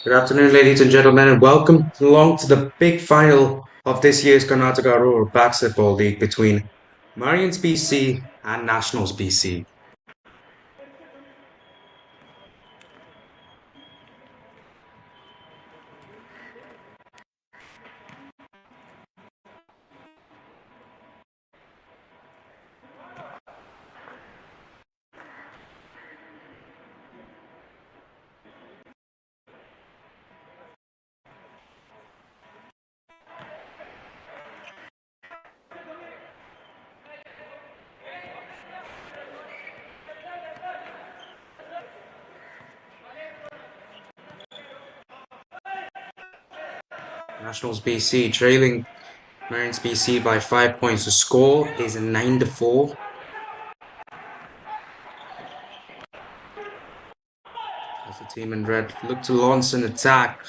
Good afternoon, ladies and gentlemen, and welcome along to the big final of this year's Karnataka Rural Basketball League between Marians BC and Nationals BC. Nationals BC trailing Marians BC by 5 points. The score is 9-4 as the team in red look to launch an attack.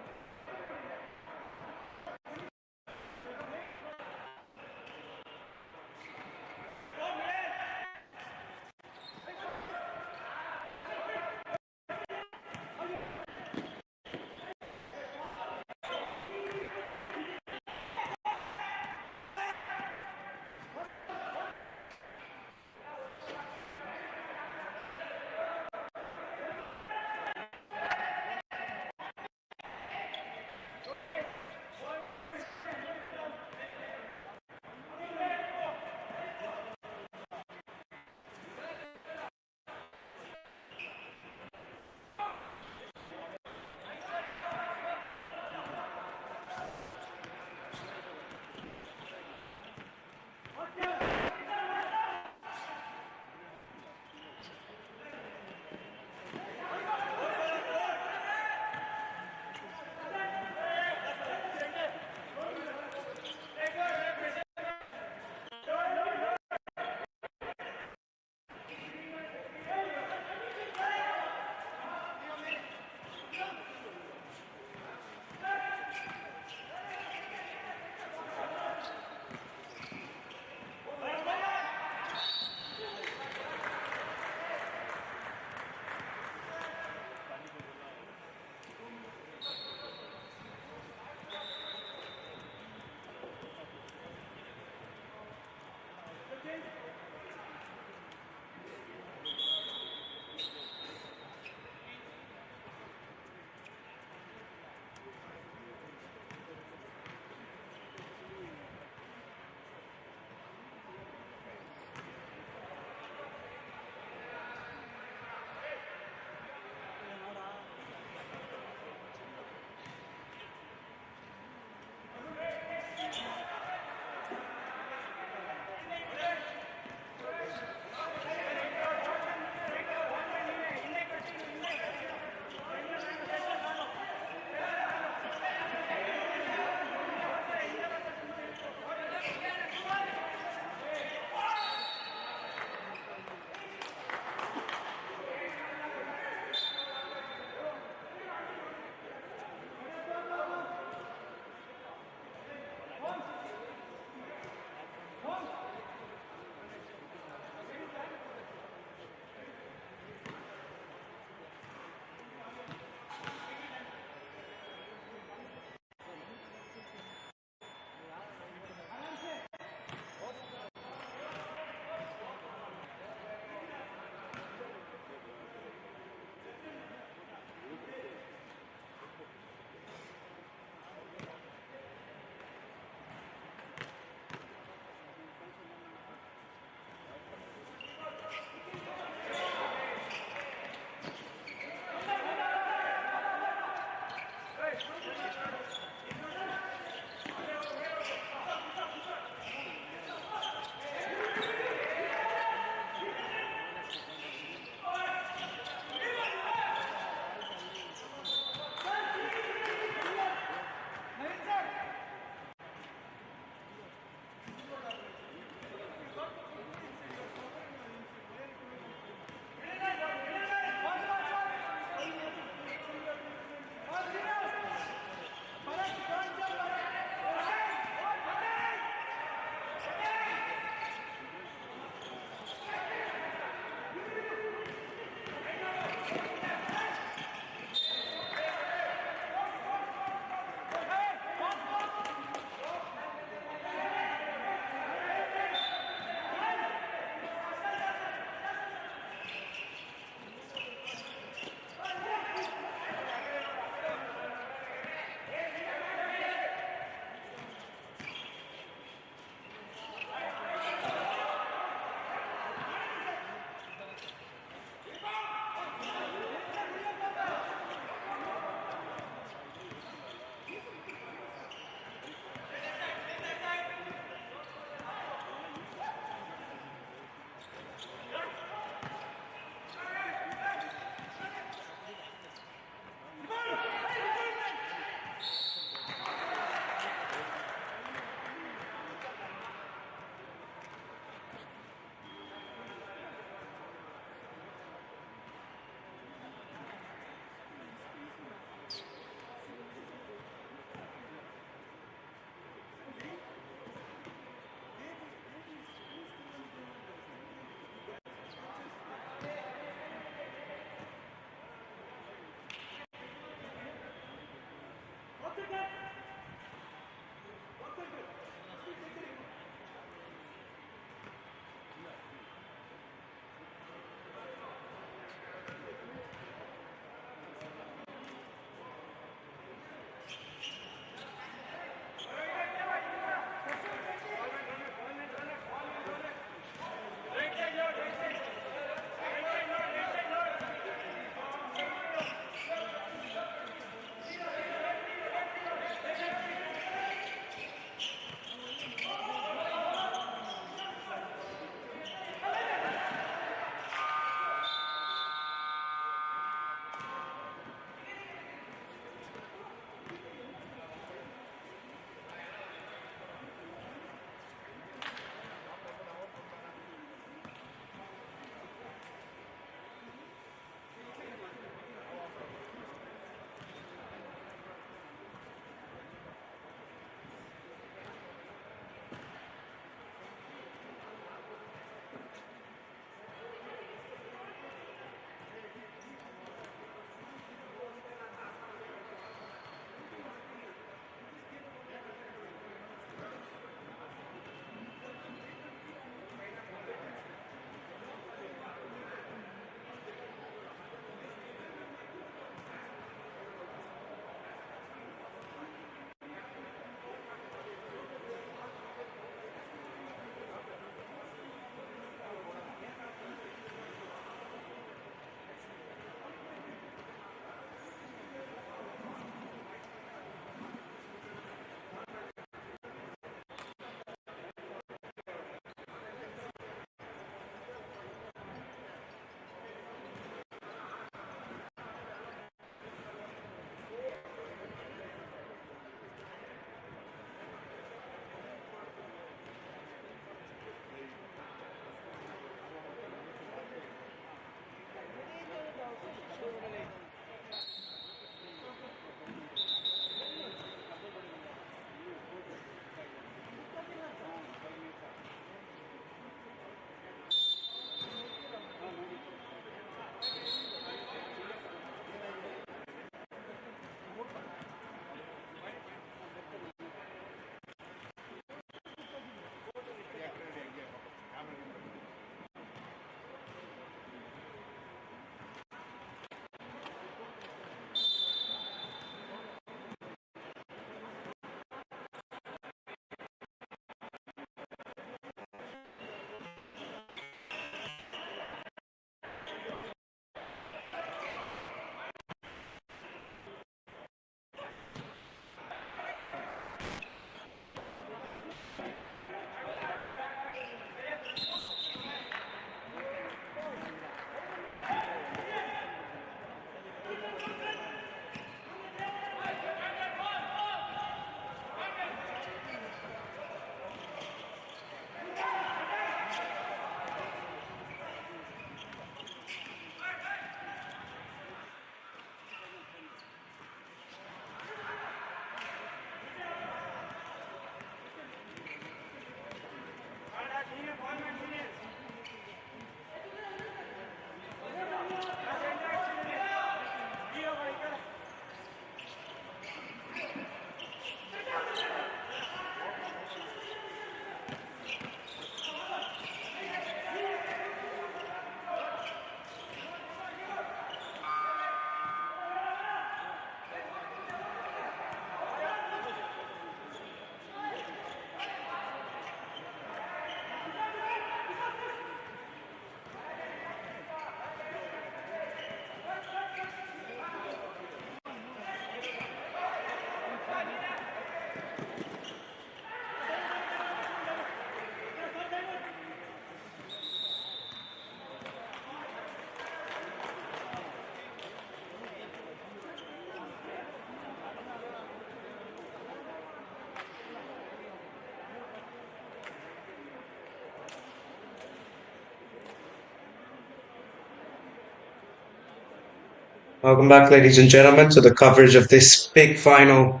Welcome back, ladies and gentlemen, to the coverage of this big final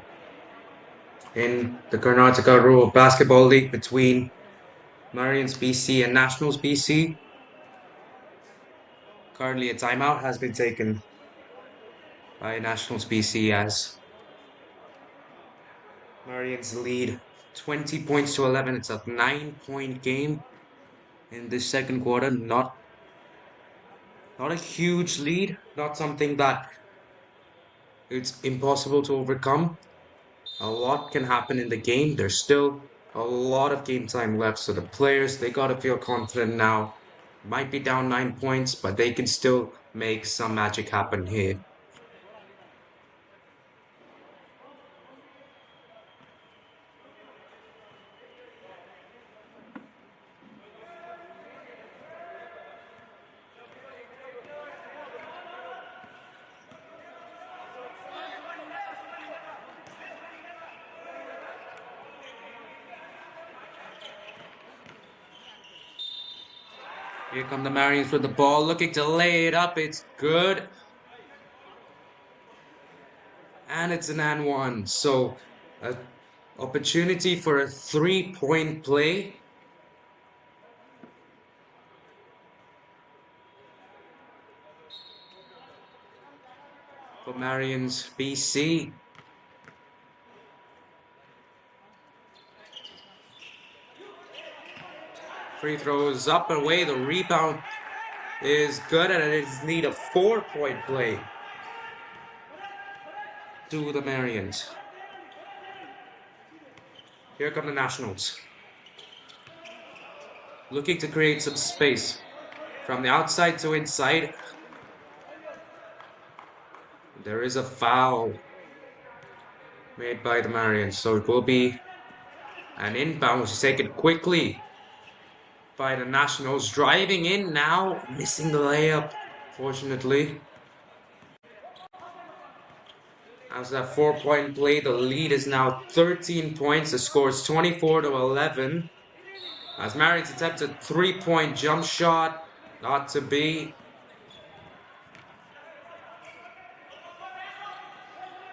in the Karnataka Rural Basketball League between Marians BC and Nationals BC. Currently, a timeout has been taken by Nationals BC as Marians lead 20 points to 11. It's a 9-point game in this second quarter. Not a huge lead, not something that it's impossible to overcome. A lot can happen in the game. There's still a lot of game time left, so the players they gotta feel confident now. Might be down 9 points, but they can still make some magic happen here. Here come the Marians with the ball, looking to lay it up. It's good. And it's an and one. So, an opportunity for a 3-point play. For Marians BC. Free throws up and away. The rebound is good, and it is need a 4-point play to the Marians. Here come the Nationals. Looking to create some space from the outside to inside. There is a foul made by the Marians, so it will be an inbound, which is taken quickly by the Nationals. Driving in now, missing the layup, fortunately. As that 4-point play, the lead is now 13 points. The score is 24 to 11. As Marians attempt a 3-point jump shot, not to be.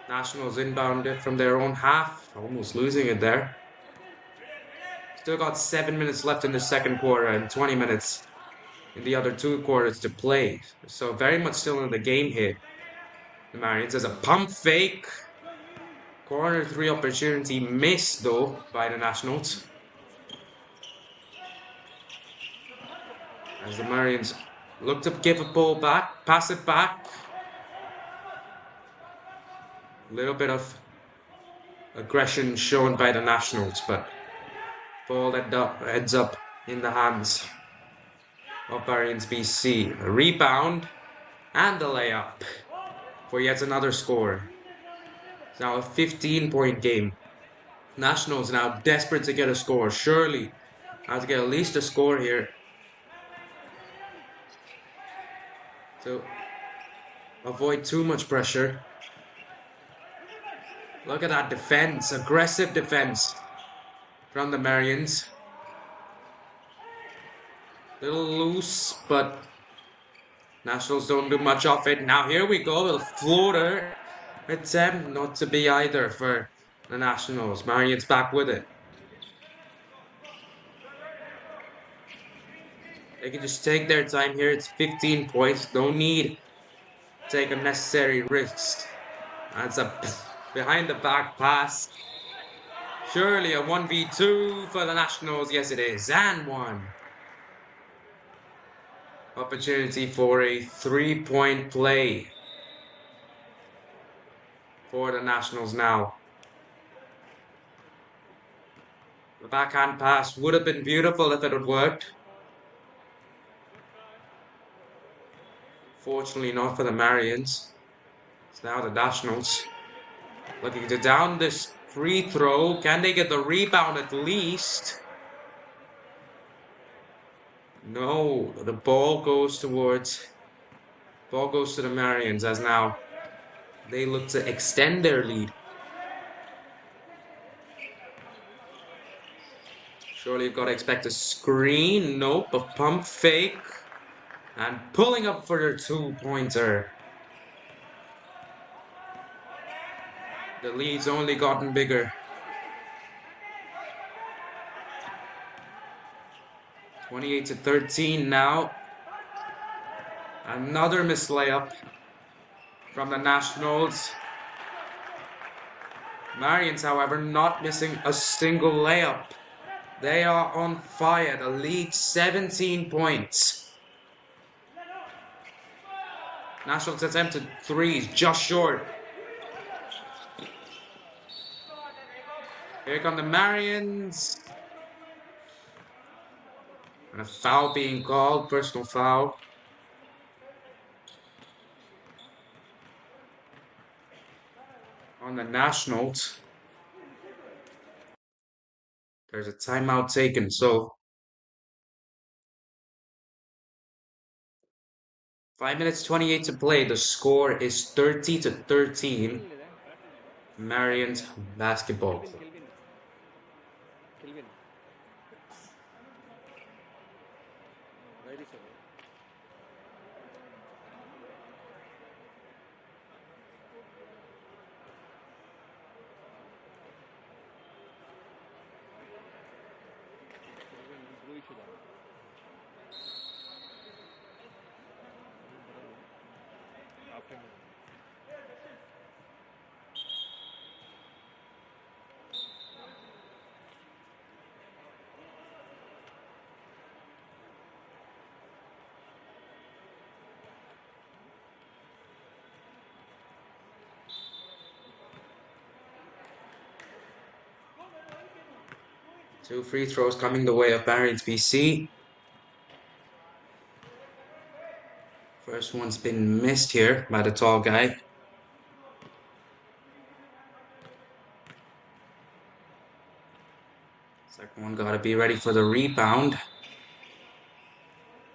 Nationals inbound it from their own half, almost losing it there. Still got 7 minutes left in the second quarter and 20 minutes in the other two quarters to play. So very much still in the game here. The Marians has a pump fake. Corner 3 opportunity missed though by the Nationals. As the Marians look to give a ball back, pass it back. A little bit of aggression shown by the Nationals, but ball ends up in the hands of Marians BC. A rebound and the layup for yet another score. It's now a 15-point game. Nationals now desperate to get a score. Surely have to get at least a score here to avoid too much pressure. Look at that defense, aggressive defense from the Marians. Little loose, but Nationals don't do much of it. Now here we go, a floater attempt, not to be either for the Nationals. Marians back with it. They can just take their time here. It's 15 points. No need to take unnecessary risks. That's a behind the back pass. Surely a 1v2 for the Nationals. Yes, it is. And one. Opportunity for a 3-point play for the Nationals now. The backhand pass would have been beautiful if it had worked. Fortunately not for the Marians. It's now the Nationals looking to down this free throw. Can they get the rebound at least? No, the ball goes to the Marians as now they look to extend their lead. Surely you've got to expect a screen. Nope, a pump fake. And pulling up for their 2-pointer. The lead's only gotten bigger. 28-13 now. Another missed layup from the Nationals. Marians, however, not missing a single layup. They are on fire. The lead 17 points. Nationals attempted threes, just short. Here come the Marians. And a foul being called, personal foul. On the Nationals. There's a timeout taken, so 5 minutes 28 to play. The score is 30-13. Marians basketball club. Two free throws coming the way of Marians BC. First one's been missed here by the tall guy. Second one gotta be ready for the rebound.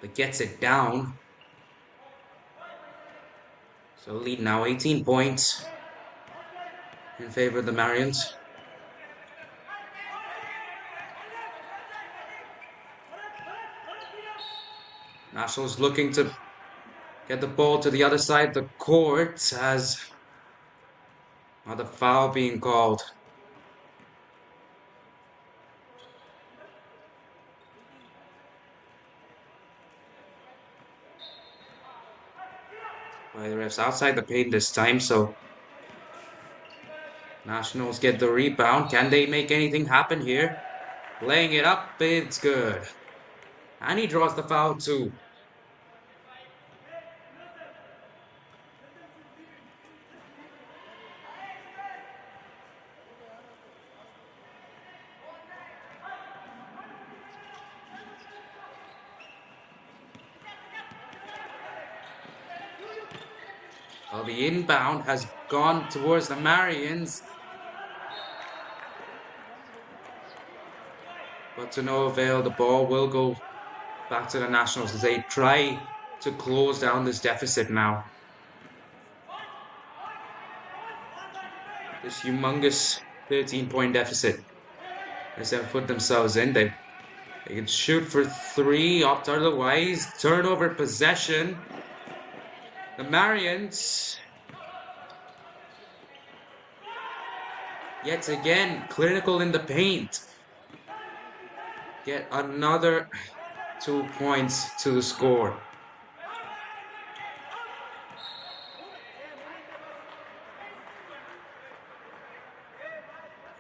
But gets it down. So lead now 18 points in favor of the Marians. Nationals looking to get the ball to the other side of the court as another foul being called. By the refs outside the paint this time, so Nationals get the rebound. Can they make anything happen here? Laying it up, it's good. And he draws the foul too. Well, the inbound has gone towards the Marians. But to no avail, the ball will go back to the Nationals as they try to close down this deficit now. This humongous 13-point deficit. As they put themselves in, they can shoot for three, opt otherwise. Turnover possession. The Marians, yet again, clinical in the paint. Get another 2 points to the score.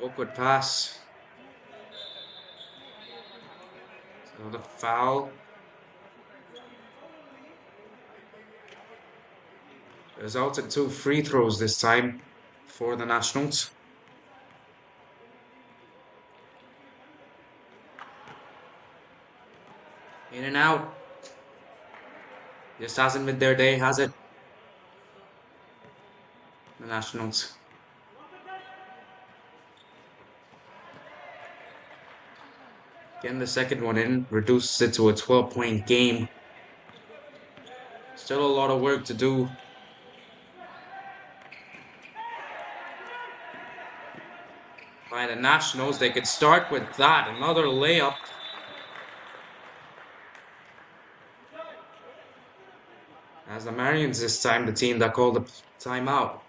Awkward pass. So the foul. Resulted 2 free throws this time for the Nationals. In and out. Just hasn't been their day, has it? The Nationals. Getting the second one in reduces it to a 12-point game. Still a lot of work to do. By the Nationals, they could start with that. Another layup. As the Marians this time, the team that called the timeout.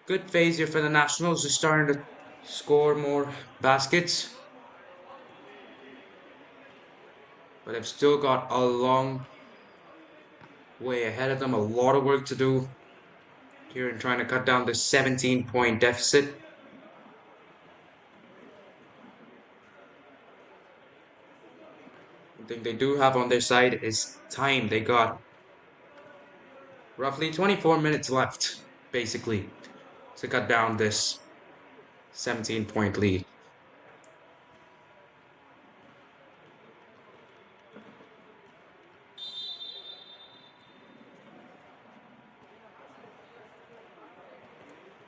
Good phase here for the Nationals. They're starting to score more baskets, but they've still got a long way ahead of them. A lot of work to do here in trying to cut down the 17-point deficit. One thing they do have on their side is time. They got roughly 24 minutes left, basically, to cut down this 17-point lead.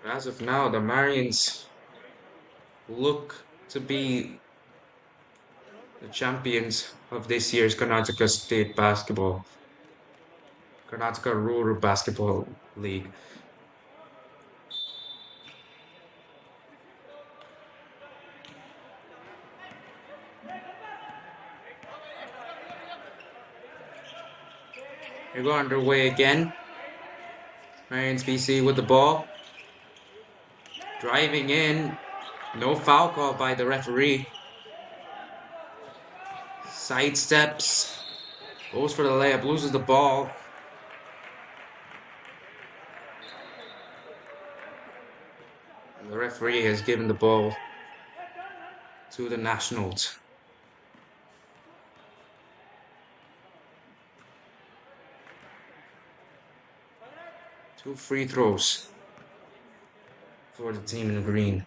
As of now, the Marians look to be the champions of this year's Karnataka State Basketball, Karnataka Rural Basketball League. They go underway again. Marians BC with the ball. Driving in. No foul call by the referee. Sidesteps. Goes for the layup. Loses the ball. And the referee has given the ball to the Nationals. Two free throws for the team in green.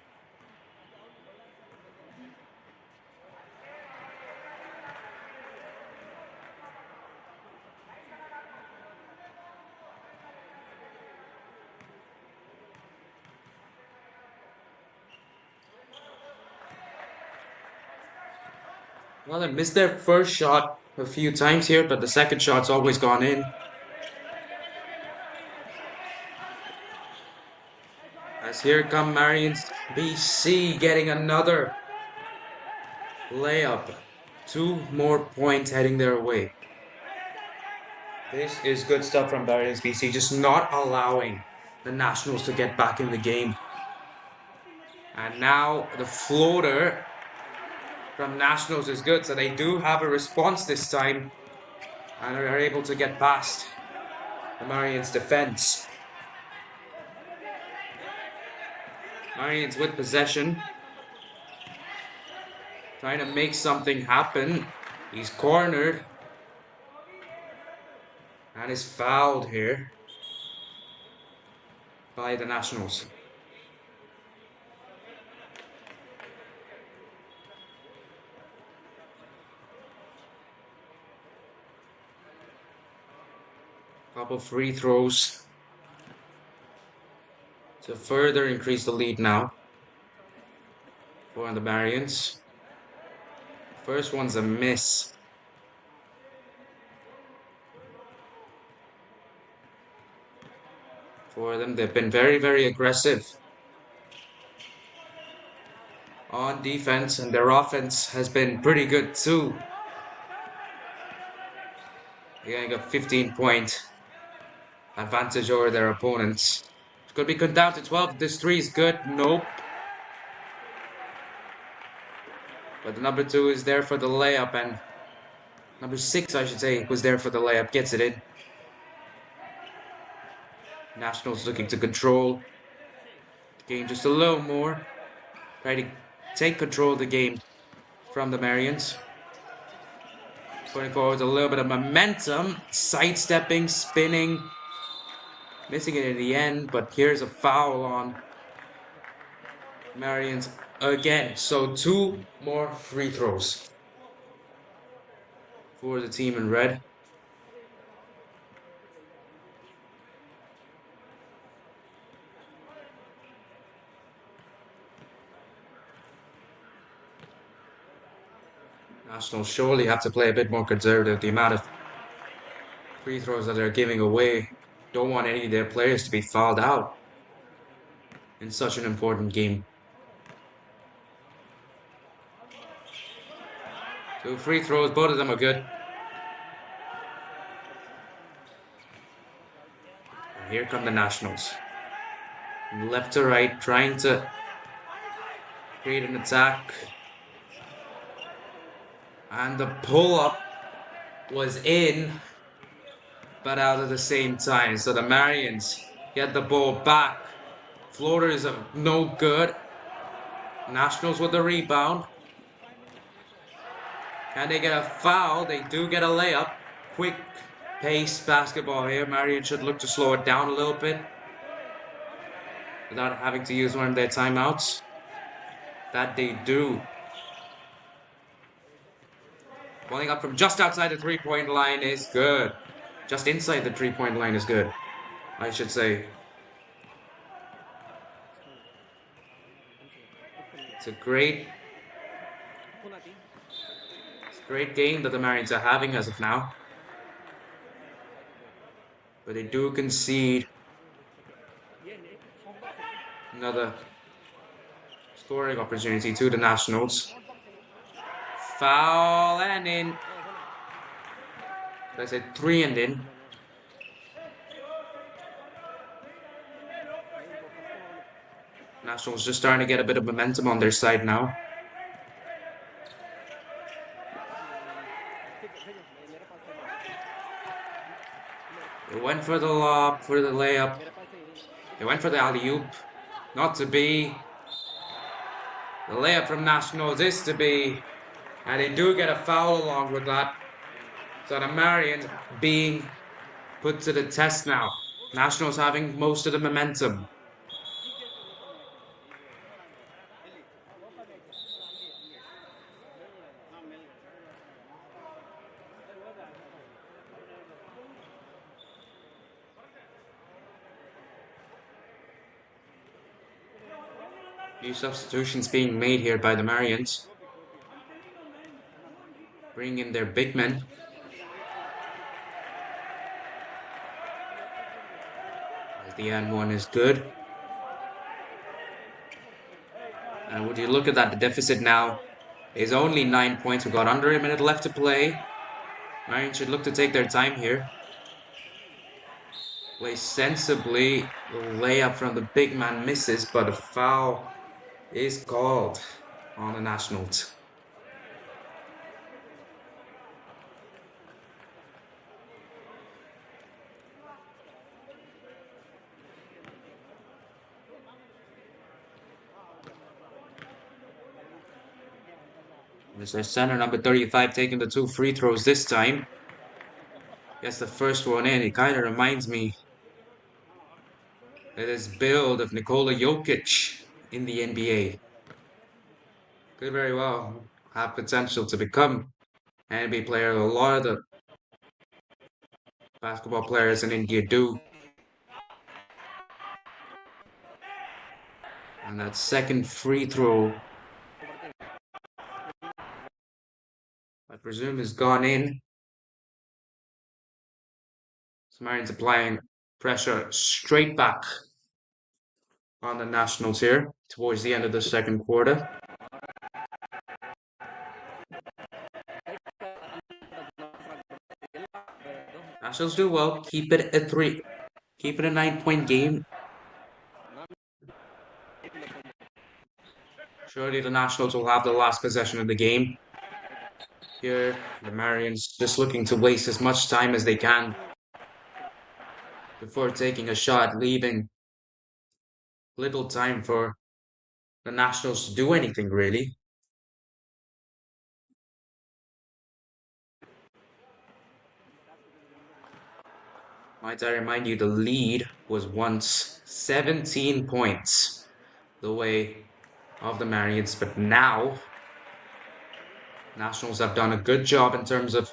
Well, they missed their first shot a few times here, but the second shot's always gone in. As here come Marians BC getting another layup. 2 more points heading their way. This is good stuff from Marians BC, just not allowing the Nationals to get back in the game. And now the floater from Nationals is good, so they do have a response this time and are able to get past the Marians defense. Marians with possession, trying to make something happen. He's cornered and is fouled here by the Nationals. Couple free throws to further increase the lead now for the Marians. First one's a miss. For them, they've been very, very aggressive on defense, and their offense has been pretty good too. They're getting a 15-point advantage over their opponents. It's going to be cut down to 12. This 3 is good. Nope. But the number 2 is there for the layup, and number 6, I should say, was there for the layup. Gets it in. Nationals looking to control the game just a little more. Try to take control of the game from the Marians. Going forward with a little bit of momentum. Sidestepping, spinning. Missing it in the end, but here's a foul on Marians again. So 2 more free throws for the team in red. Nationals surely have to play a bit more conservative. The amount of free throws that they're giving away, don't want any of their players to be fouled out in such an important game. 2 free throws, both of them are good. And here come the Nationals. left to right, trying to create an attack. And the pull-up was in, but out at the same time. So the Marians get the ball back. Floaters are no good. Nationals with the rebound. Can they get a foul? They do get a layup. Quick pace basketball here. Marian should look to slow it down a little bit without having to use one of their timeouts. That they do. Pulling up from just outside the three-point line is good. Just inside the three-point line is good, I should say. It's a great game that the Marians are having as of now. But they do concede another scoring opportunity to the Nationals. Foul and in. I said 3 and in. Nationals just starting to get a bit of momentum on their side now. They went for the lob, for the layup. They went for the alley-oop. Not to be. The layup from Nationals is to be. And they do get a foul along with that. So the Marians being put to the test now. Nationals having most of the momentum. Few substitutions being made here by the Marians. Bring in their big men. As the end one is good. And would you look at that, the deficit now is only 9 points. We've got under a minute left to play. Marians should look to take their time here. Play sensibly. The layup from the big man misses, but a foul is called on the Nationals. There's their center, number 35, taking the 2 free throws this time. Gets the first one in. It kind of reminds me of this build of Nikola Jokic in the NBA. Could very well have potential to become an NBA player. A lot of the basketball players in India do. And that second free throw, I presume, is gone in. Marians applying pressure straight back on the Nationals here towards the end of the second quarter. Nationals do well. Keep it at 3. Keep it a 9-point game. Surely the Nationals will have the last possession of the game. Here, the Marians just looking to waste as much time as they can before taking a shot, leaving little time for the Nationals to do anything, really. Might I remind you, the lead was once 17 points the way of the Marians, but now Nationals have done a good job in terms of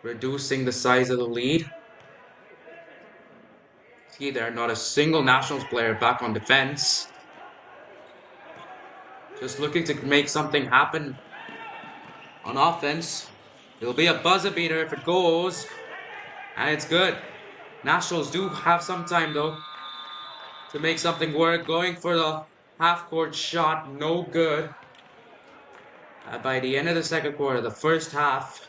reducing the size of the lead. See there, not a single Nationals player back on defense. Just looking to make something happen on offense. It'll be a buzzer beater if it goes. And it's good. Nationals do have some time though to make something work. Going for the half-court shot, no good. By the end of the second quarter, the first half,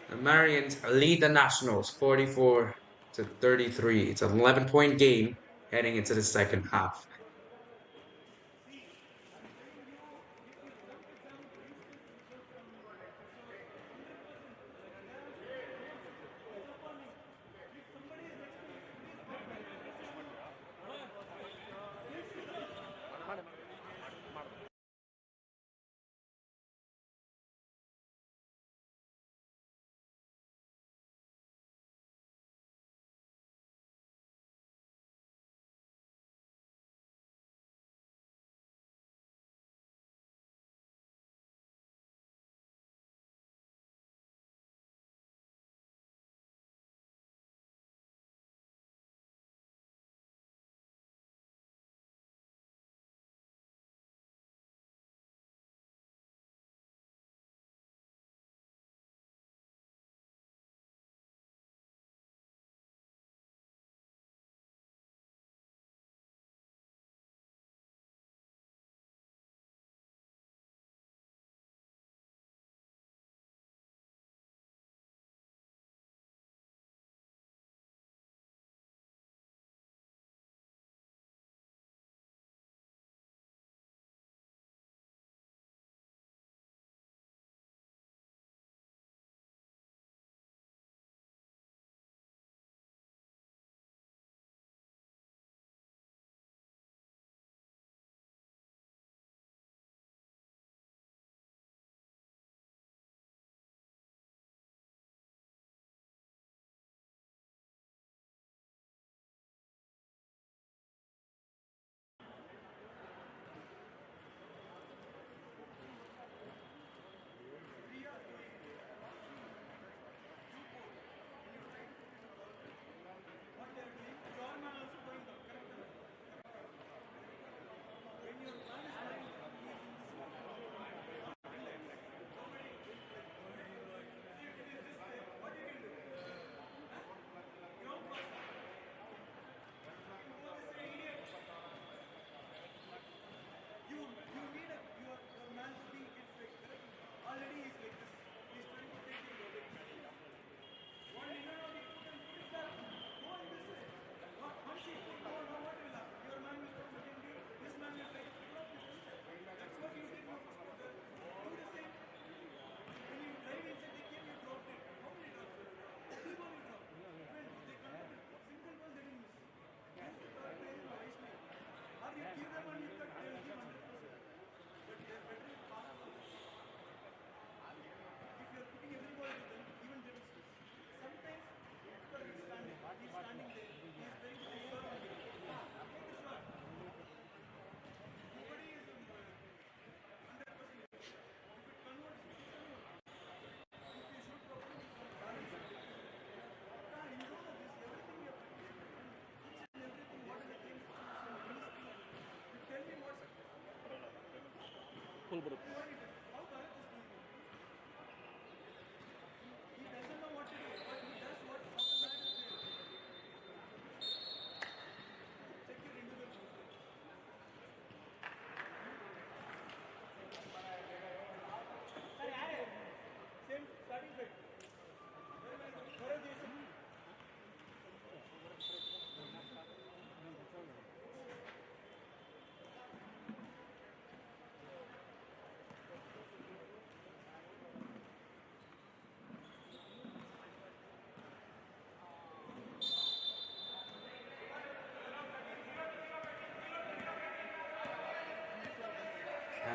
the Marians lead the Nationals 44-37. to 33. It's an 11-point game heading into the second half.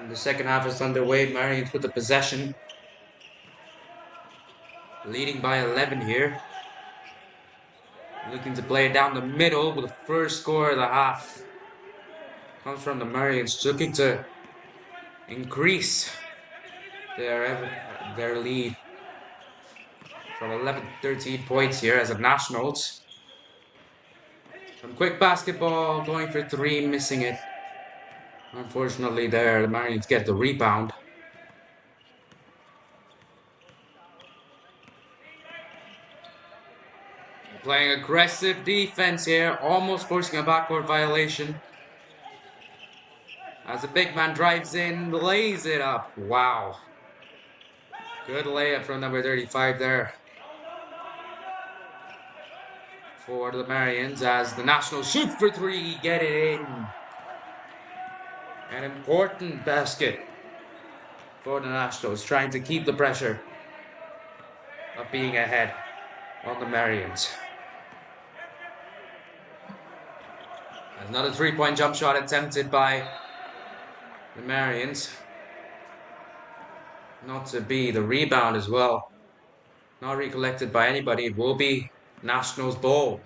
And the second half is underway. Marians with the possession, leading by 11 here. Looking to play it down the middle with the first score of the half. Comes from the Marians, looking to increase their lead from 11 to 13 points here as a Nationals. Some quick basketball, going for three, missing it. Unfortunately there, the Marians get the rebound. Playing aggressive defense here, almost forcing a backcourt violation. As the big man drives in, lays it up. Wow. Good layup from number 35 there. for the Marians as the Nationals shoot for three, get it in. An important basket for the Nationals, trying to keep the pressure of being ahead on the Marians. Another three-point jump shot attempted by the Marians. Not to be. The rebound as well. Not recollected by anybody. It will be Nationals ball.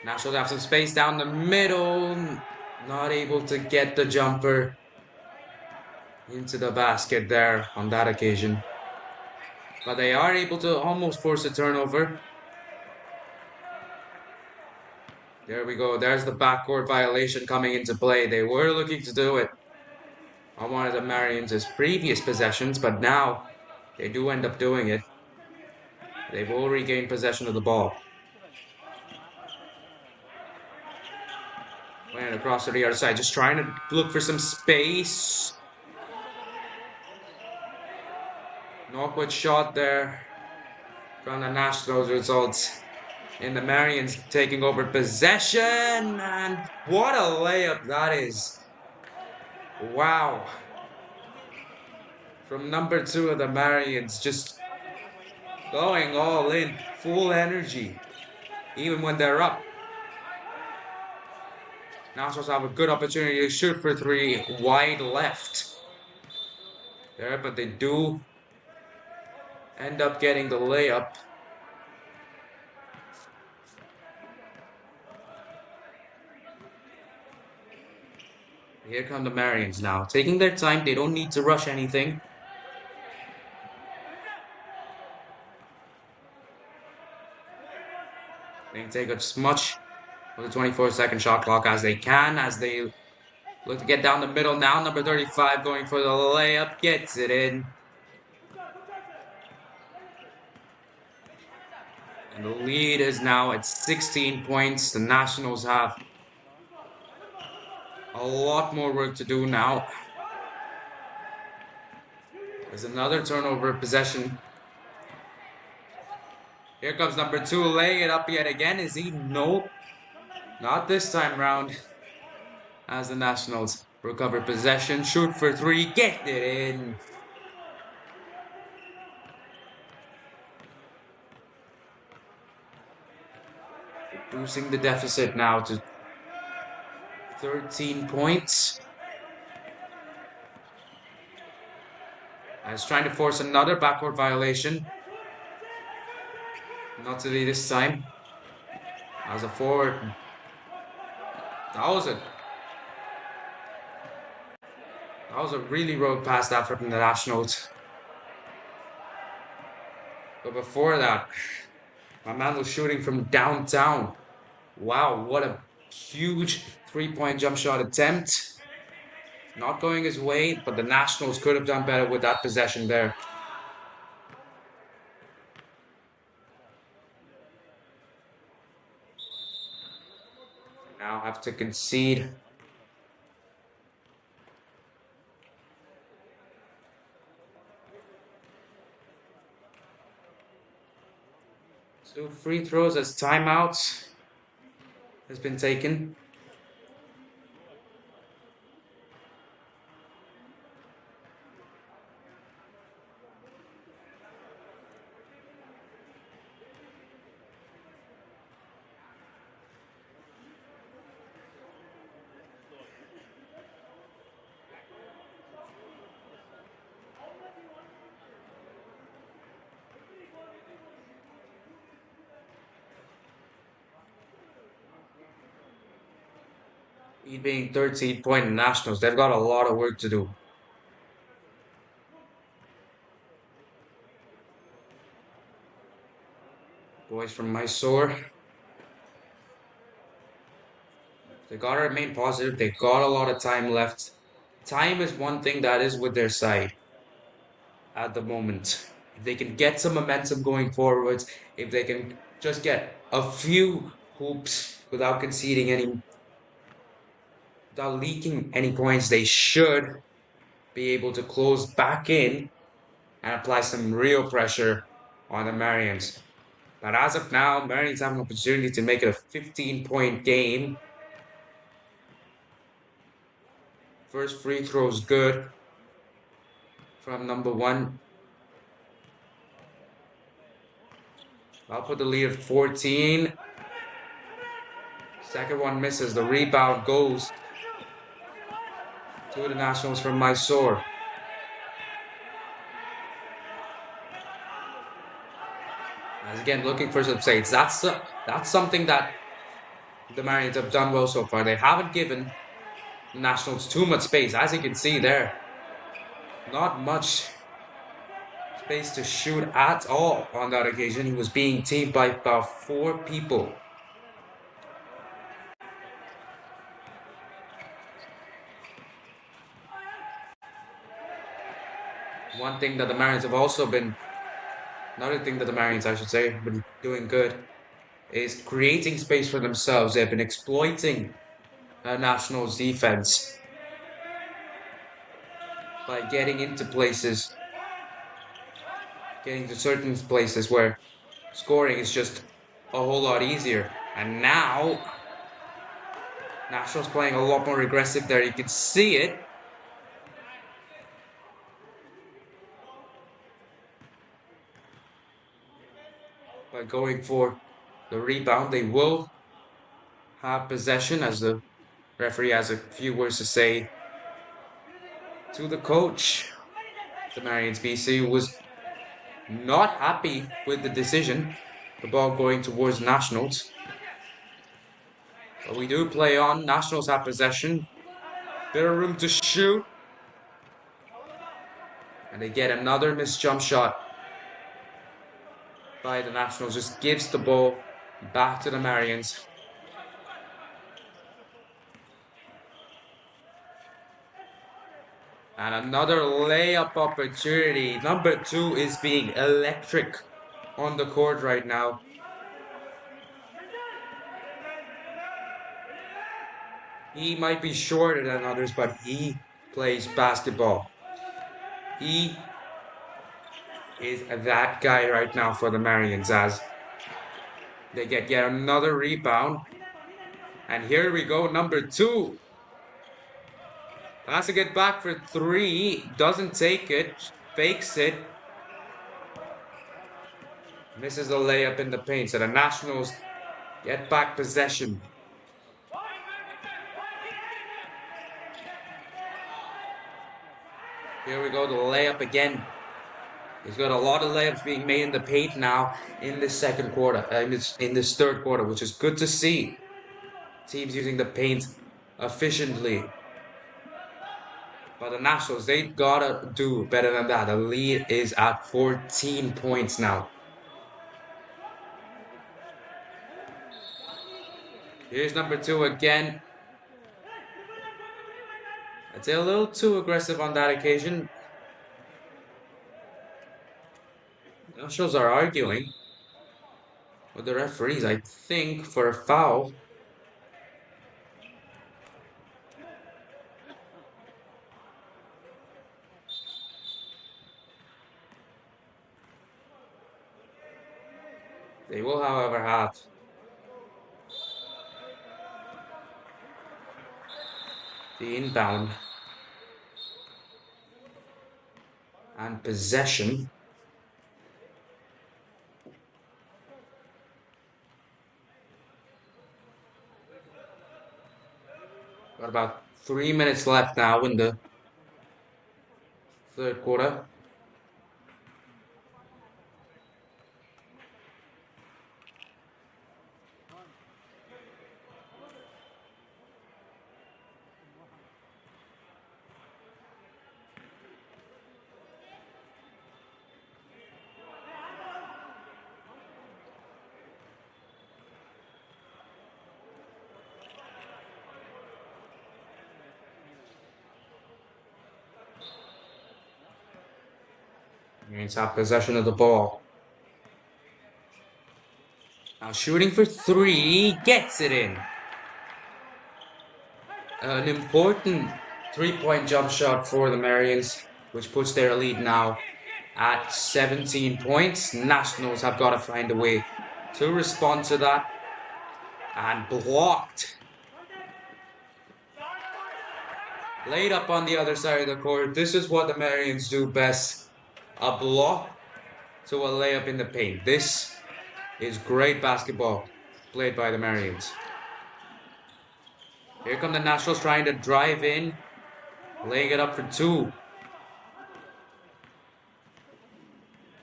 Nationals have some space down the middle. Not able to get the jumper into the basket there on that occasion. But they are able to almost force a turnover. There we go. There's the backcourt violation coming into play. They were looking to do it on one of the Marians' previous possessions, but now they do end up doing it. They will regain possession of the ball. Playing across to the other side, just trying to look for some space. An awkward shot there from the Nationals, results in the Marians taking over possession. And what a layup that is. Wow. From number 2 of the Marians, just going all in, full energy, even when they're up. Nationals have a good opportunity to shoot for three, wide left there, but they do end up getting the layup. Here come the Marians now, taking their time. They don't need to rush anything. They can take as much of the 24-second shot clock as they can, as they look to get down the middle now. Number 35 going for the layup, gets it in. And the lead is now at 16 points. The Nationals have a lot more work to do now. There's another turnover possession. Here comes number 2, laying it up yet again. Is he? Nope. Not this time round. As the Nationals recover possession, shoot for three, get it in. Reducing the deficit now to 13 points. As trying to force another backcourt violation. Not to be this time. As a forward. That was a really rogue pass that from the Nationals. But before that, my man was shooting from downtown. Wow, what a huge three-point jump shot attempt. Not going his way, but the Nationals could have done better with that possession there. Now have to concede. So free throws as timeouts has been taken. He being 13-point Nationals, they've got a lot of work to do. Boys from Mysore. They got to remain positive. They got a lot of time left. Time is one thing that is with their side at the moment. If they can get some momentum going forwards, if they can just get a few hoops without conceding any, without leaking any points, they should be able to close back in and apply some real pressure on the Marians. But as of now, Marians have an opportunity to make it a 15-point game. First free throw is good from number 1. I'll put the lead at 14. Second one misses. The rebound goes to the Nationals from Mysore. As again, looking for some saves. That's something that the Marians have done well so far. They haven't given the Nationals too much space. As you can see there, not much space to shoot at all on that occasion. He was being teamed by about 4 people. One thing that the Marians have also been, another thing that the Marians, I should say, have been doing good is creating space for themselves. They've been exploiting Nationals defense by getting into places, getting to certain places where scoring is just a whole lot easier. And now, Nationals playing a lot more aggressive there. You can see it. By going for the rebound, they will have possession, as the referee has a few words to say to the coach. The Marians BC was not happy with the decision, the ball going towards Nationals. But we do play on. Nationals have possession. Bit of room to shoot. And they get another missed jump shot by the Nationals. Just gives the ball back to the Marians. And another layup opportunity. Number 2 is being electric on the court right now. He might be shorter than others, but he plays basketball. He is that guy right now for the Marians, as they get yet another rebound. And here we go, number 2. Has to get back for 3. Doesn't take it. Fakes it. Misses a layup in the paint. So the Nationals get back possession. Here we go, the layup again. He's got a lot of layups being made in the paint now in this second quarter, in this third quarter, which is good to see. Teams using the paint efficiently. But the Nationals, they gotta do better than that. The lead is at 14 points now. Here's number 2 again. I'd say a little too aggressive on that occasion. The Nationals are arguing with the referees, I think, for a foul. They will, however, have the inbound and possession. Got about 3 minutes left now in the third quarter. Marines have possession of the ball. Now shooting for 3, gets it in. An important 3-point jump shot for the Marians, which puts their lead now at 17 points. Nationals have got to find a way to respond to that. And blocked. Laid up on the other side of the court. This is what the Marians do best. A block to a layup in the paint. This is great basketball played by the Marians. Here come the Nationals trying to drive in. Laying it up for two.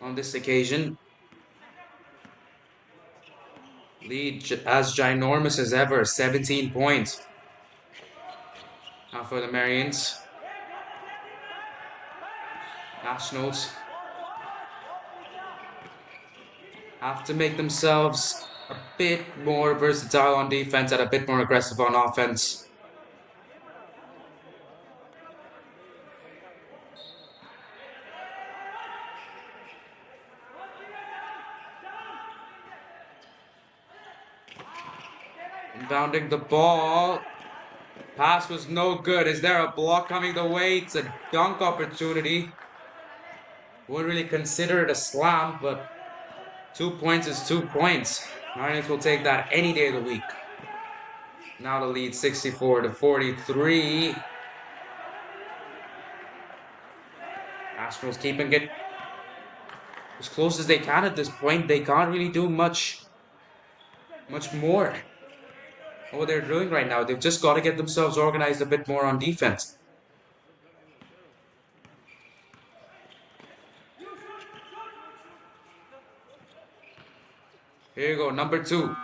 On this occasion. Lead as ginormous as ever. 17 points. Now for the Marians. Nationals have to make themselves a bit more versatile on defense and a bit more aggressive on offense. Inbounding the ball. Pass was no good. Is there a block coming the way? It's a dunk opportunity. Wouldn't really consider it a slam, but 2 points is 2 points. Marians will take that any day of the week. Now to lead 64-43. Nationals keeping it as close as they can at this point. They can't really do much more. What they're doing right now, they've just got to get themselves organized a bit more on defense. Here you go, number 2.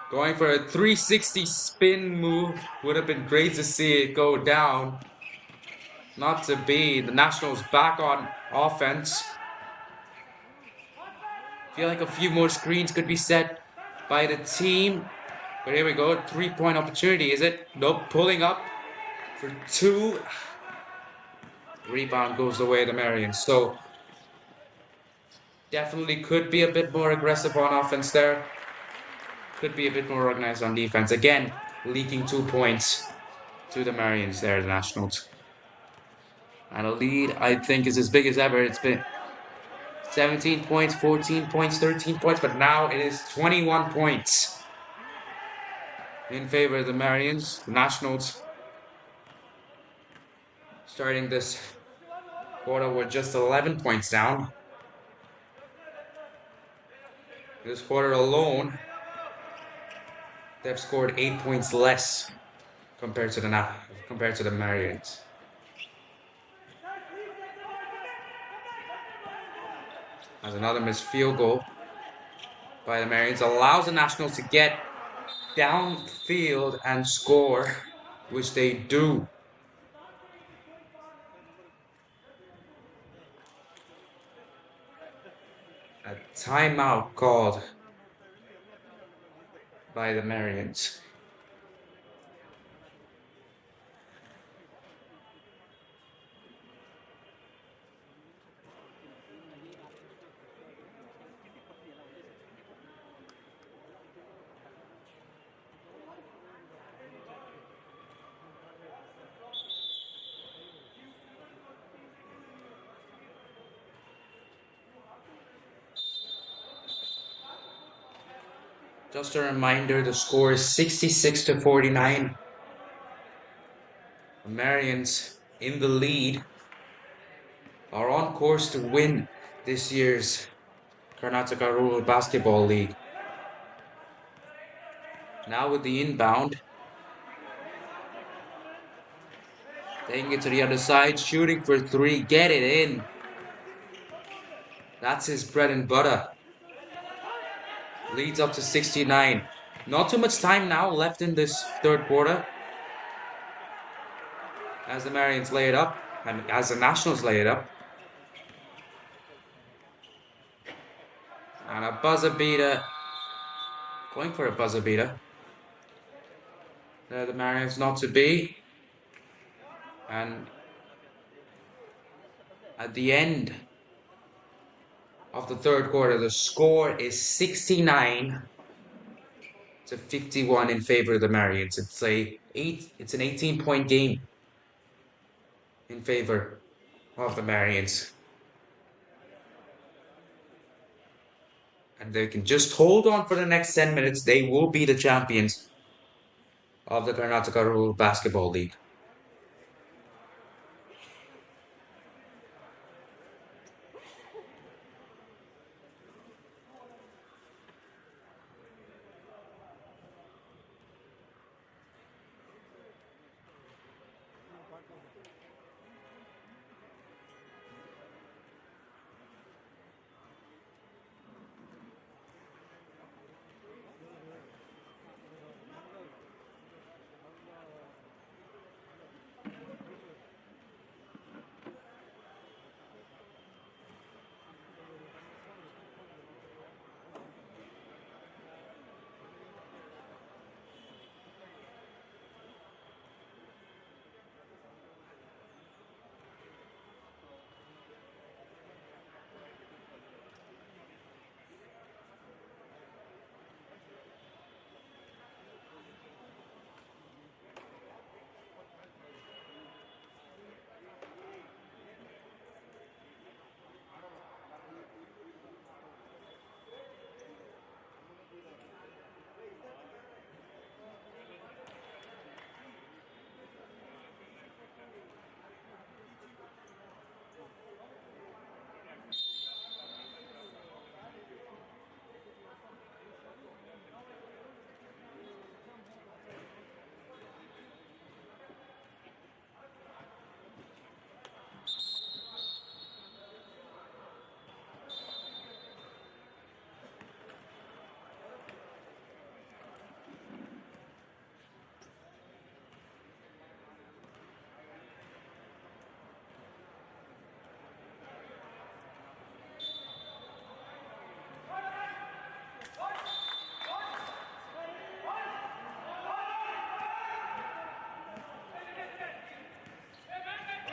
Going for a 360 spin move. Would have been great to see it go down. Not to be. The Nationals back on offense. Feel like a few more screens could be set by the team. But here we go, 3-point opportunity, is it? Nope, pulling up for 2. Rebound goes the way of the Marians. So, definitely could be a bit more aggressive on offense there. Could be a bit more organized on defense. Again, leaking 2 points to the Marians there, the Nationals. And a lead, I think, is as big as ever. It's been 17 points, 14 points, 13 points, but now it is 21 points in favor of the Marians. The Nationals starting this quarter with just 11 points down. This quarter alone, they've scored 8 points less compared to the Marians. As another missed field goal by the Marians allows the Nationals to get downfield and score, which they do. A timeout called by the Marians. Just a reminder, the score is 66-49. The Marians in the lead are on course to win this year's Karnataka Rural Basketball League. Now with the inbound. Taking it to the other side, shooting for 3, get it in. That's his bread and butter. Leads up to 69. Not too much time now left in this third quarter. As the Marians lay it up, and as the Nationals lay it up. And a buzzer beater. Going for a buzzer beater. There the Marians not to be. And at the end of the third quarter, the score is 69-51 in favor of the Marians. It's an 18-point game in favor of the Marians. And they can just hold on for the next 10 minutes. They will be the champions of the Karnataka Rural Basketball League.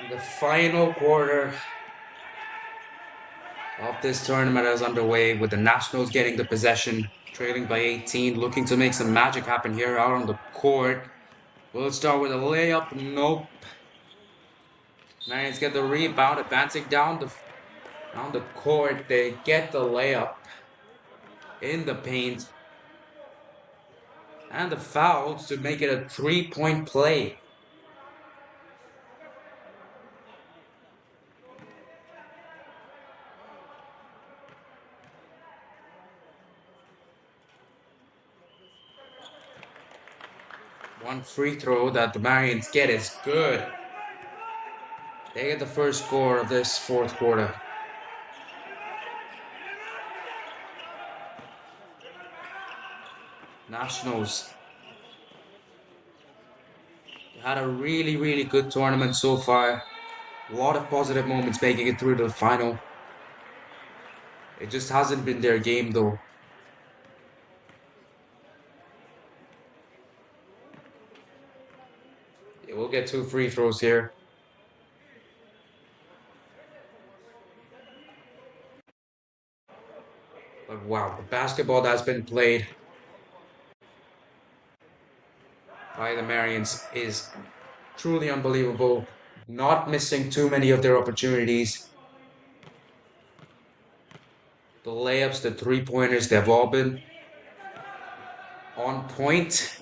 The final quarter of this tournament is underway with the Nationals getting the possession, trailing by 18, looking to make some magic happen here out on the court. We'll start with a layup. Nope. Marians get the rebound, advancing down the court. They get the layup in the paint and the fouls to make it a 3-point play. One free throw that the Marians get is good. They get the first score of this fourth quarter. Nationals had a really good tournament so far. A lot of positive moments making it through to the final. It just hasn't been their game though. Yeah, we'll get 2 free throws here. But wow, the basketball that's been played by the Marians is truly unbelievable. Not missing too many of their opportunities. The layups, the 3-pointers, they've all been on point.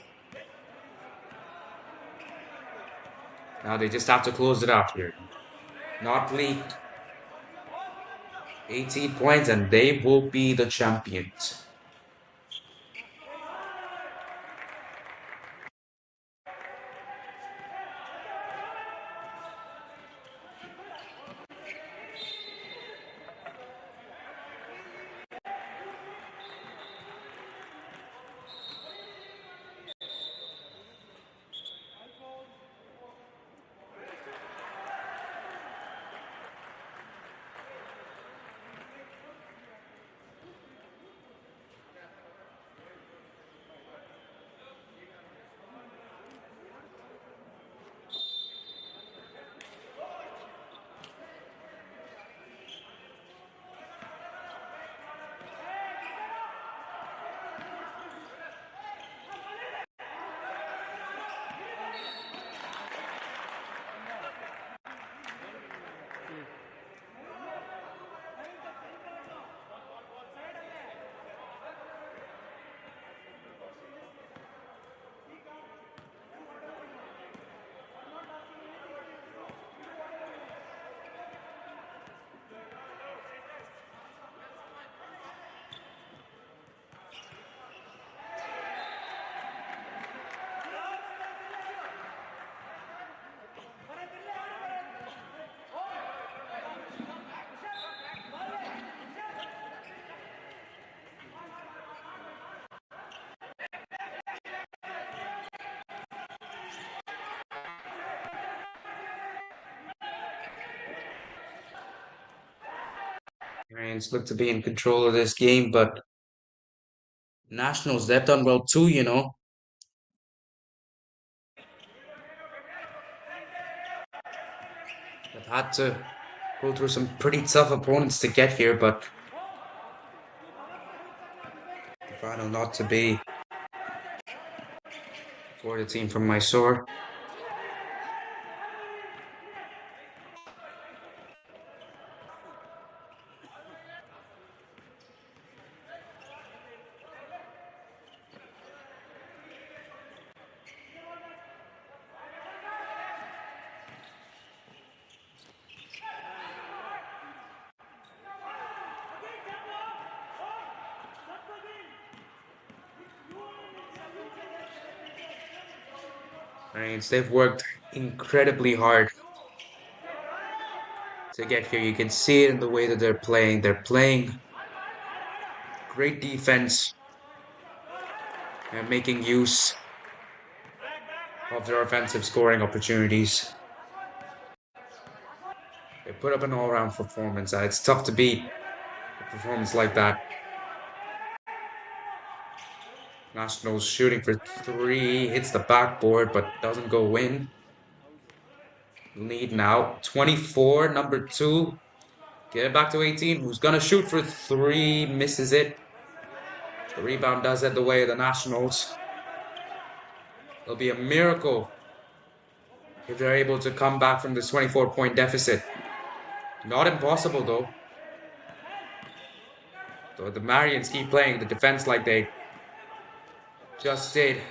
Now they just have to close it out here. Not leak. 18 points and they will be the champions. Marians look to be in control of this game, but Nationals, they've done well too, you know. They've had to go through some pretty tough opponents to get here, but the final not to be for the team from Mysore. Marians, they've worked incredibly hard to get here. You can see it in the way that they're playing. They're playing great defense and making use of their offensive scoring opportunities. They put up an all-round performance. It's tough to beat a performance like that. Nationals shooting for three, hits the backboard, but doesn't go in. Lead now, 24, number 2. Get it back to 18. Who's gonna shoot for three? Misses it. The rebound does head the way of the Nationals. It'll be a miracle if they're able to come back from this 24-point deficit. Not impossible, though. So the Marians keep playing the defense like they just did.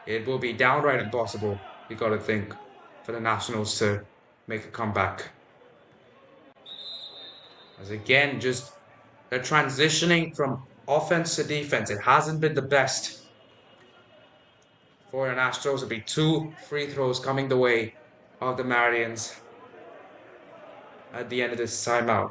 It will be downright impossible, you gotta think, for the Nationals to make a comeback. As again, just they're transitioning from offense to defense. It hasn't been the best for the Nationals. It'll be 2 free throws coming the way of the Marians at the end of this timeout.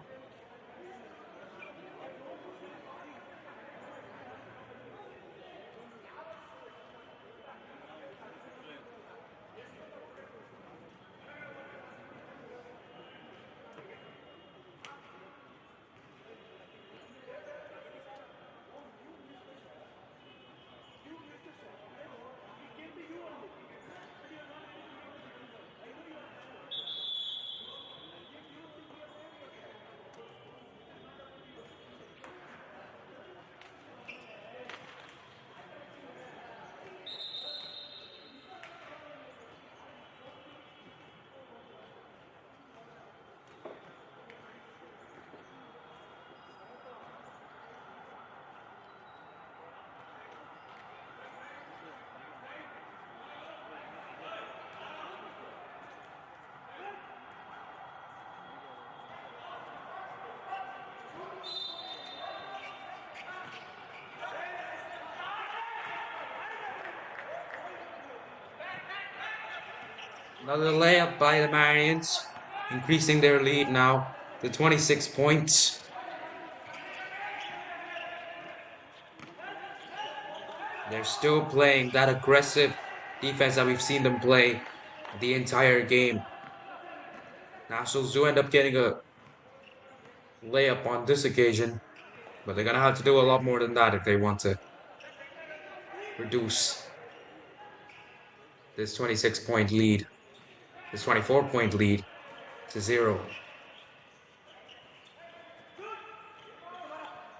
Another layup by the Marians, increasing their lead now to 26 points. They're still playing that aggressive defense that we've seen them play the entire game. Nationals do end up getting a layup on this occasion, but they're gonna have to do a lot more than that if they want to reduce this 26-point lead, this 24-point lead to 0.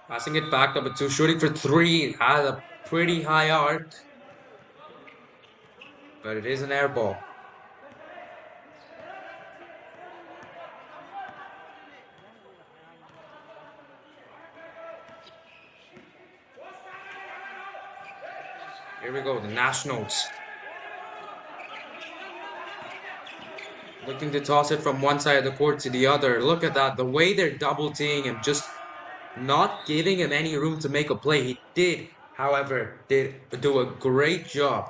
Passing it back, number 2, shooting for 3, has a pretty high arc, but it is an air ball. Here we go, the Nationals looking to toss it from one side of the court to the other. Look at that, the way they're double teaming him, just not giving him any room to make a play. He did, however, do a great job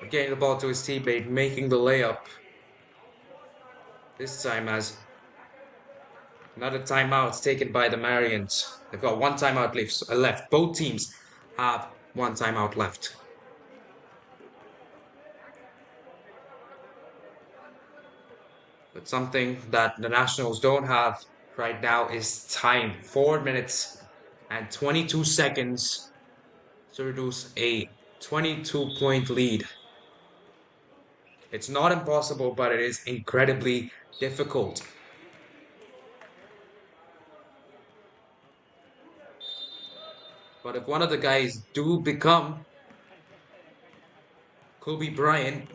of getting the ball to his teammate, making the layup. This time as another timeout taken by the Marians. They've got one timeout left. Both teams have one timeout left. But something that the Nationals don't have right now is time. 4 minutes and 22 seconds to reduce a 22-point lead. It's not impossible, but it is incredibly difficult. But if one of the guys do become Kobe Bryant,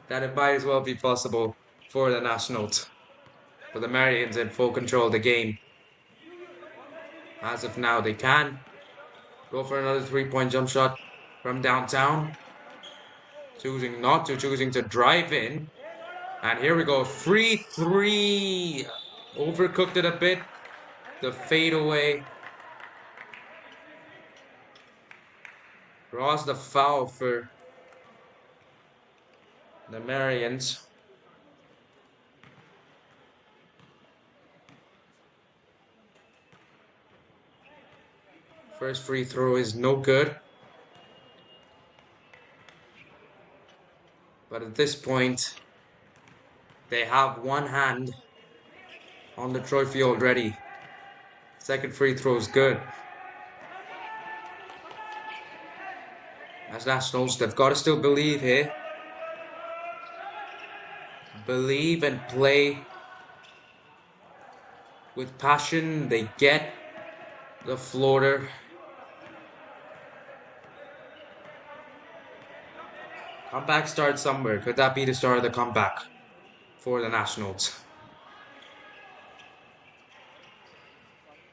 then it might as well be possible for the Nationals. But the Marians in full control of the game. As of now, they can go for another 3-point jump shot from downtown. Choosing not to, choosing to drive in. And here we go, free three. Overcooked it a bit. The fadeaway draws the foul for the Marians. First free throw is no good. But at this point, they have one hand on the trophy already. Second free throw is good. As Nationals, they've got to still believe here. Believe and play with passion. They get the floater. Comeback starts somewhere. Could that be the start of the comeback for the Nationals?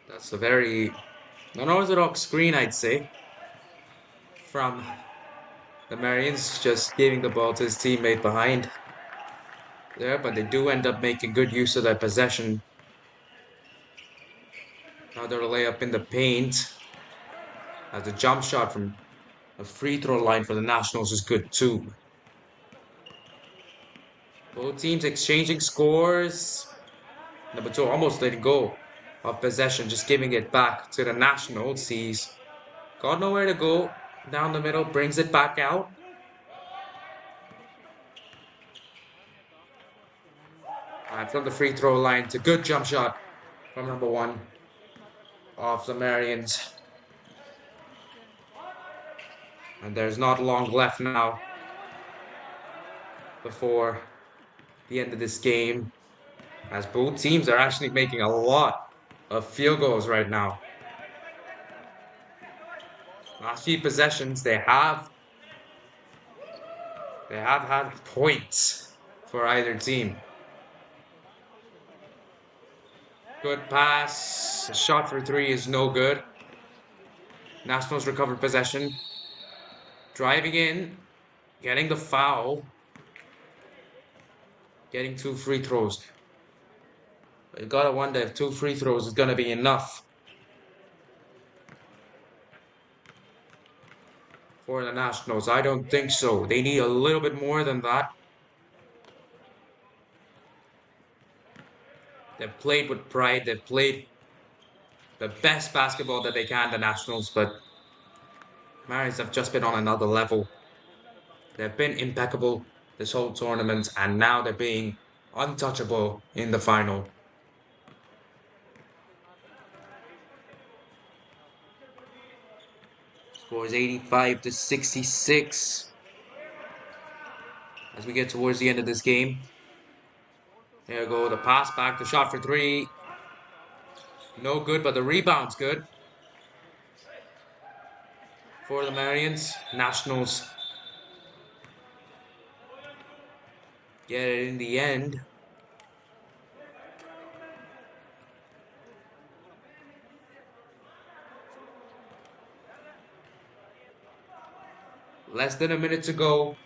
That's a very unorthodox screen, I'd say, from the Marians, just giving the ball to his teammate behind there, but they do end up making good use of their possession. Another layup in the paint. As a jump shot from a free throw line for the Nationals is good too. Both teams exchanging scores. Number 2 almost letting go of possession, just giving it back to the Nationals. He's got nowhere to go. Down the middle, brings it back out. And from the free throw line, it's a good jump shot from number 1 of the Marians. And there's not long left now before the end of this game, as both teams are actually making a lot of field goals right now. Last few possessions, they have had points for either team. Good pass. A shot for 3 is no good. Nationals recovered possession. Driving in, getting the foul. Getting 2 free throws. But you gotta wonder if 2 free throws is gonna be enough for the Nationals. I don't think so. They need a little bit more than that. They've played with pride. They've played the best basketball that they can, the Nationals, but Marians have just been on another level. They've been impeccable this whole tournament, and now they're being untouchable in the final. Score is 85-66 as we get towards the end of this game. There we go, the pass back, the shot for 3. No good, but the rebound's good for the Marians. Nationals get it in the end. Less than a minute to go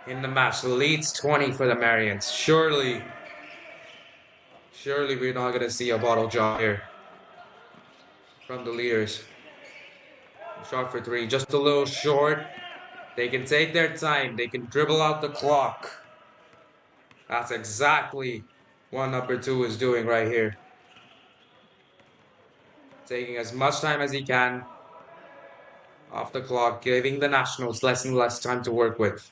in the match. The lead's 20 for the Marians. Surely we're not going to see a bottle drop here from the leaders. Shot for 3, just a little short. They can take their time. They can dribble out the clock. That's exactly what number 2 is doing right here. Taking as much time as he can off the clock, giving the Nationals less and less time to work with.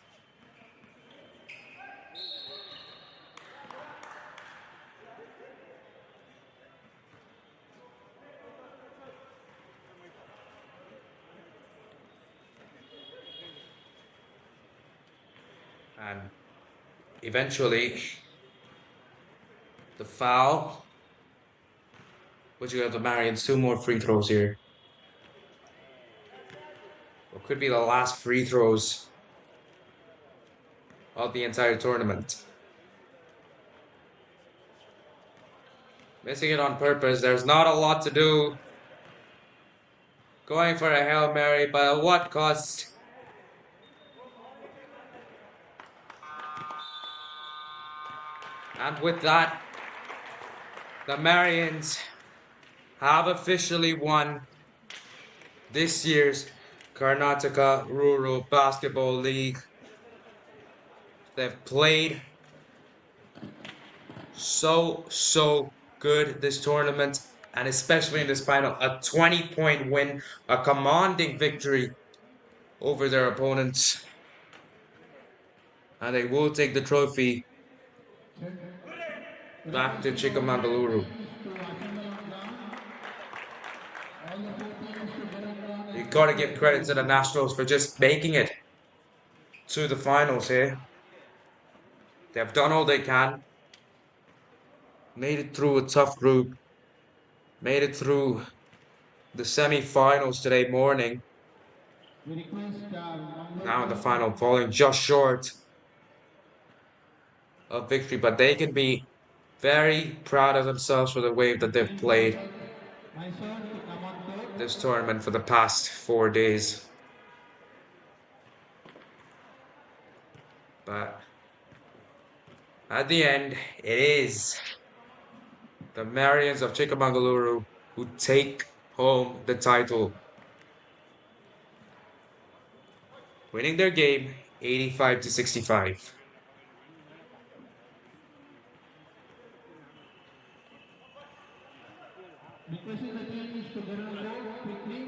And eventually, the foul, which you have the Marians, two more free throws here. What could be the last free throws of the entire tournament. Missing it on purpose. There's not a lot to do. Going for a Hail Mary, but at what cost? And with that, the Marians have officially won this year's Karnataka Rural Basketball League. They've played so good this tournament, and especially in this final, a 20-point win, a commanding victory over their opponents. And they will take the trophy back to Chikkamagalore. You gotta give credit to the Nationals for just making it to the finals here. They've done all they can, made it through a tough group, made it through the semi-finals today morning. Now in the final, falling just short of victory, but they can be very proud of themselves for the way that they've played this tournament for the past 4 days. But at the end, it is the Marians of Chikkamagalore who take home the title, winning their game 85-65. Requesting the teams to get on board quickly.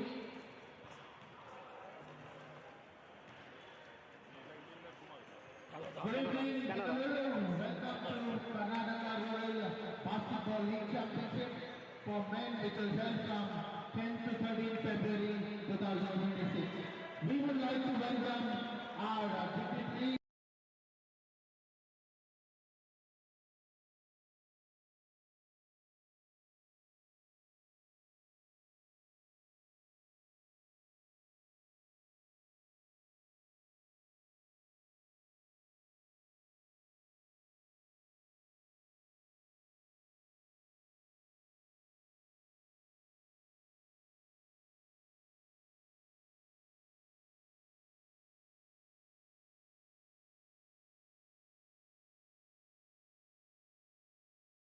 Good evening, welcome to Karnataka Royal Basketball League Championship for men, which will held from 10 to 13 February 2026. We would like to welcome our dignitaries.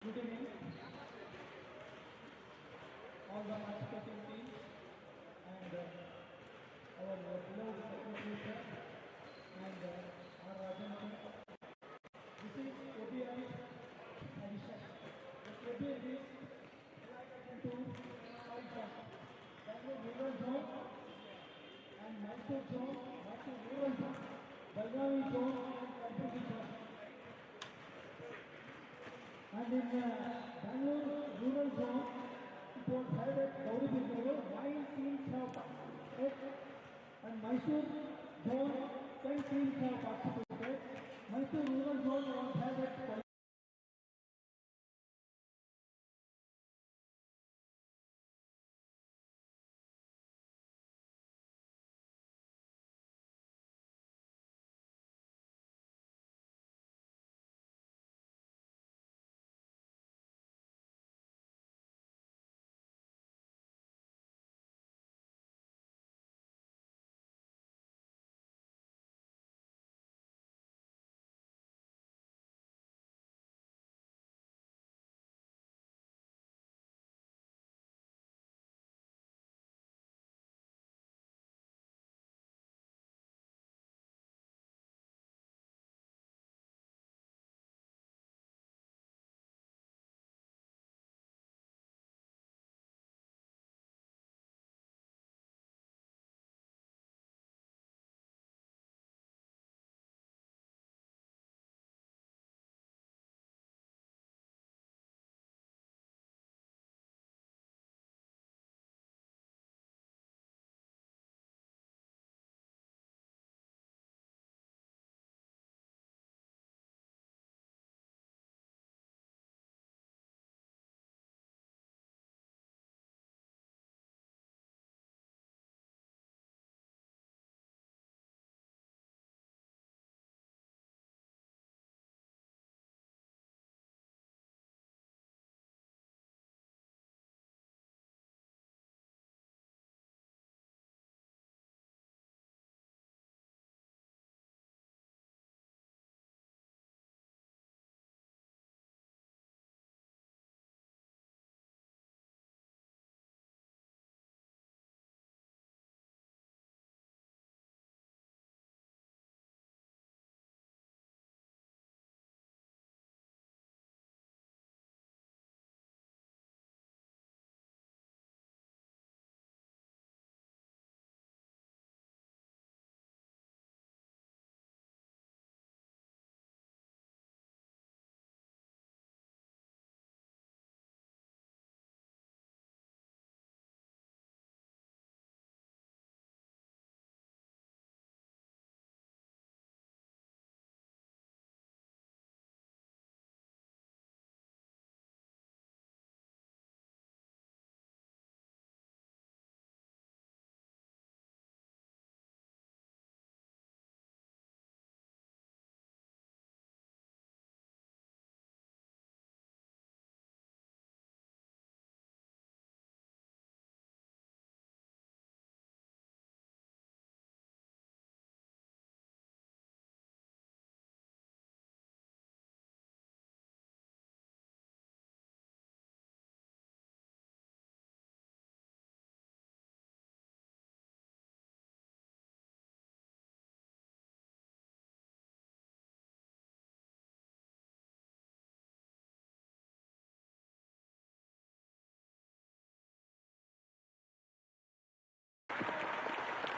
Good evening, all the participating teams and our beloved secretary sir and our agent. This is KBI edition. The KBI is divided into 5 zones. Bangalore Rural Zone and Mysore Zone, Mysore Rural Zone, Belgavi Zone and Karnataka Zone. And in Bangalore Rural Zone, it was held at Gauribingaru, 9 teams have participated, and Mysore Zone, 10 teams have participated. Mysore Rural Zone was held at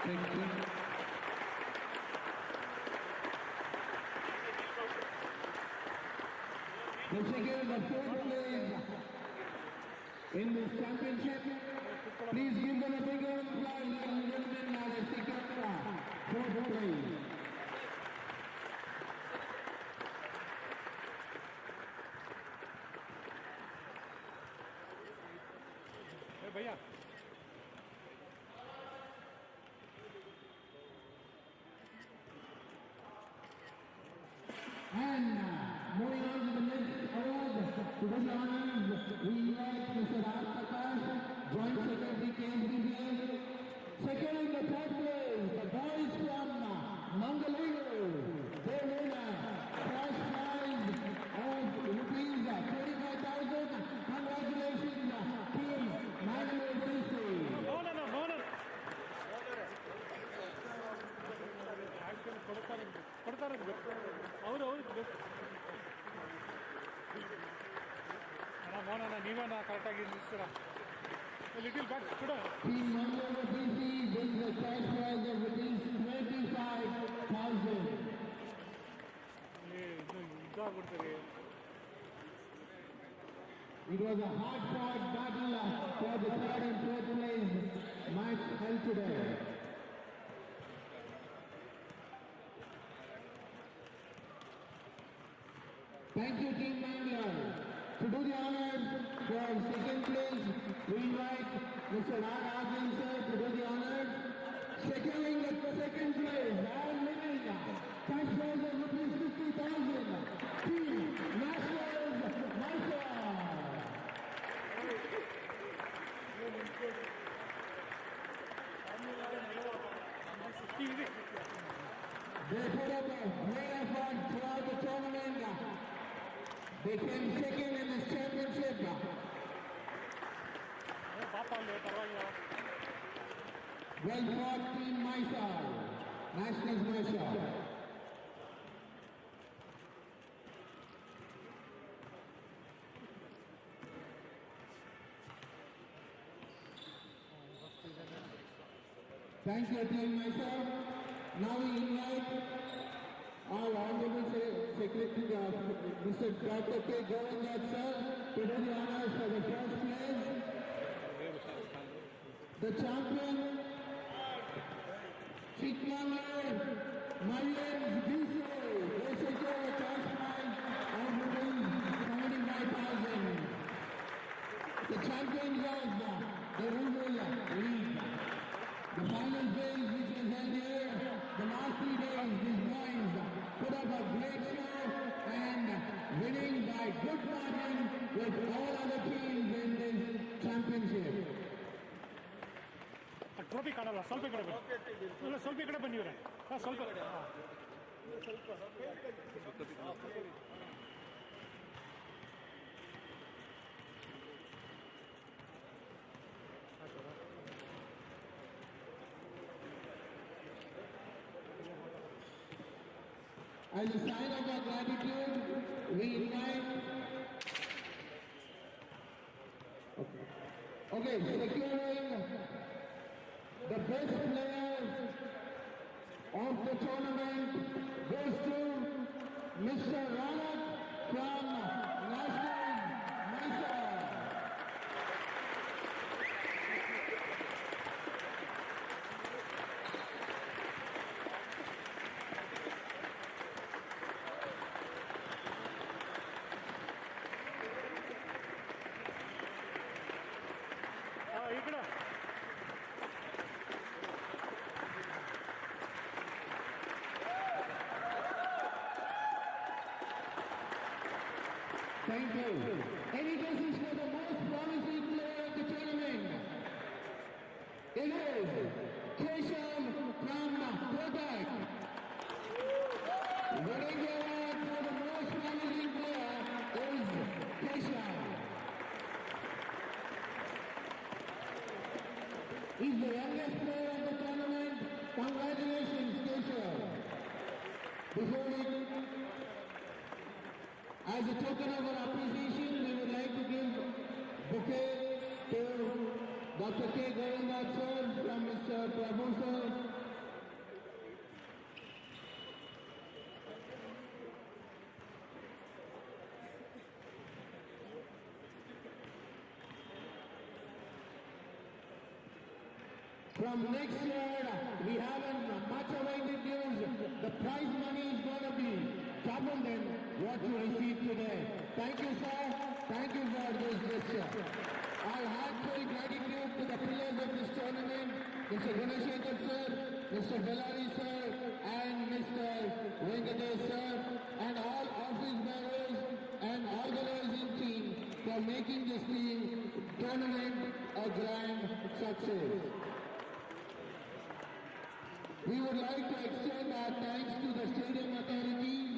Fixture. They secure the fourth place in this championship. Please give them a big round of applause, ladies and gentlemen. Now let's take up fourth place. भैया And moving on to the next award, to the honors, we invite Mr. Raj Prakash, Joint Secretary KSBBA. Securing the third place, the boys from Mangalore. They win a cash prize of rupees 25,000. Congratulations, team Marians BC. ಮೌನ ಕೊಡ್ತಾರೆ ಅವರು ಮೌನ ನೀವೇನ ಕರೆಕ್ಟಾಗಿ ನಿಲ್ಲಿಸ್ತೀರಾ little back ಕೊಡು Team Marians BC wins the cash prize of rupees 25,000. ಇದಾಗ್ಬಿಡ್ತೀರಿ It was a hard-fought battle for the third and fourth place match held today. Thank you, Team Bangalore. To do the honors for second place, we invite Mr. Raj sir to do the honors. Securing the second place and winning cash prize of rupees 50,000. Team Marians Mysore. They put up a great effort throughout the tournament. They came second in this championship. Well fought, Team Mysore, Nationals Mysore. Thank you, Team Mysore. Now we invite our Honorable Secretary, Mr. Dr. K. Govindath sir, to do the honors for the first place. The champion, Chikkamagalore, Marians BC, they secure a cash prize of ₹75,000. The champions of the rural league. The final phase which was held here, the last 3 days, these boys put up a great show and winning by good margin with all other teams in this championship. Trophy ಕಾಣಲ್ಲ ಸ್ವಲ್ಪ ಕಡೆ ಬನ್ನಿ ಇಲ್ಲ ಸ್ವಲ್ಪ ಕಡೆ ಬನ್ನಿ ಇವರೇ ಹಾಂ ಸ್ವಲ್ಪ As a sign of our gratitude, we invite. Okay, securing the best player of the tournament goes to Mr. Ranak from National Mysore. ಈ ಕಡೆ Thank you. Any guesses for the most promising player of the tournament? It is Keshav from Karnataka. Winning the award for the most promising player is Keshav. He's the youngest player of the tournament. Congratulations, Keshav. Before we As a token of our appreciation, we would like to give bouquet to Dr. K. Govindath sir from Mr. Prabhu sir From next year, we have a much awaited news. The prize money is going to be double than what you received today. Thank you, sir. Thank you for this gesture. Our heartfelt gratitude to the pillars of this tournament, Mr. Gunashekar sir, Mr. Bellari sir, and Mr. Venkatesh sir, and all office bearers and organizing team for making this tournament a grand success. We would like to extend our thanks to the stadium authorities